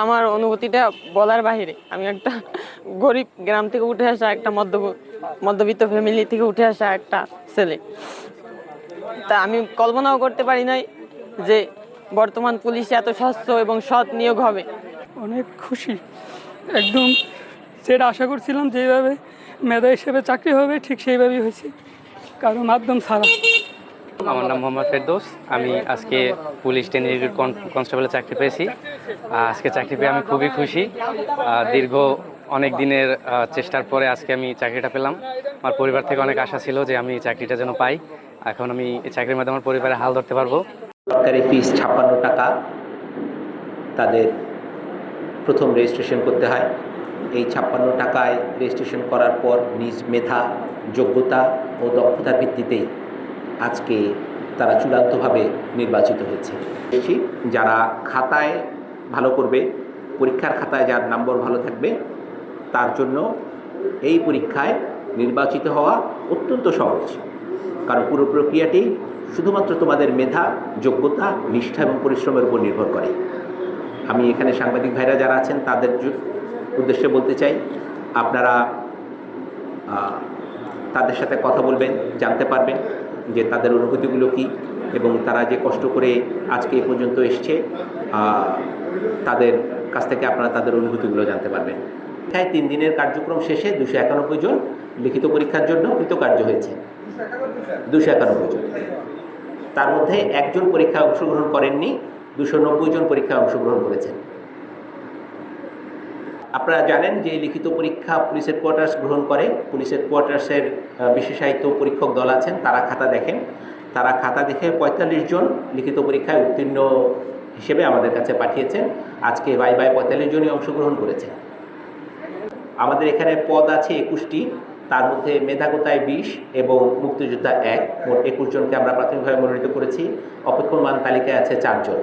আমার অনুভূতিটা বলার বাহিরে। আমি একটা গরিব গ্রাম থেকে উঠে আসা, একটা মধ্যবিত্ত ফ্যামিলি থেকে উঠে আসা একটা ছেলে। তা আমি কল্পনাও করতে পারি নাই যে বর্তমান পুলিশে এত স্বচ্ছ এবং সৎ নিয়োগ হবে। অনেক খুশি, একদম যেটা আশা করছিলাম যেভাবে মেধা হিসেবে চাকরি হবে ঠিক সেইভাবেই হয়েছে, কারো মাধ্যম ছাড়া। আমার নাম মোহাম্মদ ফেরদৌস। আমি আজকে পুলিশ 10 রিক্রুট কনস্টেবলের চাকরি পেয়েছি। আজকে চাকরি পেয়ে আমি খুবই খুশি। দীর্ঘ অনেক দিনের চেষ্টার পরে আজকে আমি চাকরিটা পেলাম। আমার পরিবার থেকে অনেক আশা ছিল যে আমি চাকরিটা যেন পাই। এখন আমি এই চাকরির মাধ্যমে আমার পরিবারে হাল ধরতে পারবো। সরকারি ফিস 56 টাকা তাদের প্রথম রেজিস্ট্রেশন করতে হয়। এই 56 টাকায় রেজিস্ট্রেশন করার পর নিজ মেধা, যোগ্যতা ও দক্ষতার ভিত্তিতেই আজকে তারা চূড়ান্তভাবে নির্বাচিত হয়েছে। যারা খাতায় ভালো করবে, পরীক্ষার খাতায় যার নম্বর ভালো থাকবে, তার জন্য এই পরীক্ষায় নির্বাচিত হওয়া অত্যন্ত সহজ। কারণ পুরো প্রক্রিয়াটি শুধুমাত্র তোমাদের মেধা, যোগ্যতা, নিষ্ঠা এবং পরিশ্রমের উপর নির্ভর করে। আমি এখানে সাংবাদিক ভাইরা যারা আছেন তাদের উদ্দেশ্যে বলতে চাই, আপনারা তাদের সাথে কথা বলবেন, জানতে পারবেন যে তাদের অনুভূতিগুলো কী এবং তারা যে কষ্ট করে আজকে এ পর্যন্ত এসছে, তাদের কাছ থেকে আপনারা তাদের অনুভূতিগুলো জানতে পারবেন। 3 দিনের কার্যক্রম শেষে 291 জন লিখিত পরীক্ষার জন্য কৃতকার্য হয়েছে। 291 জন, তার মধ্যে একজন পরীক্ষায় অংশগ্রহণ করেননি, 290 জন পরীক্ষায় অংশগ্রহণ করেছেন। আপনারা জানেন যে লিখিত পরীক্ষা পুলিশ হেডকোয়ার্টার্স গ্রহণ করে। পুলিশ হেডকোয়ার্টার্সের বিশেষায়িত পরীক্ষক দল আছেন, তারা খাতা দেখেন। তারা খাতা দেখে 45 জন লিখিত পরীক্ষায় উত্তীর্ণ হিসেবে আমাদের কাছে পাঠিয়েছেন। আজকে বাই 45 জনই অংশগ্রহণ করেছেন। আমাদের এখানে পদ আছে 21টি, তার মধ্যে মেধাগোতায় 20 এবং মুক্তিযোদ্ধা 1, মোট 21 জনকে আমরা প্রাথমিকভাবে মনোনীত করেছি। অপেক্ষমান তালিকায় আছে 4 জন।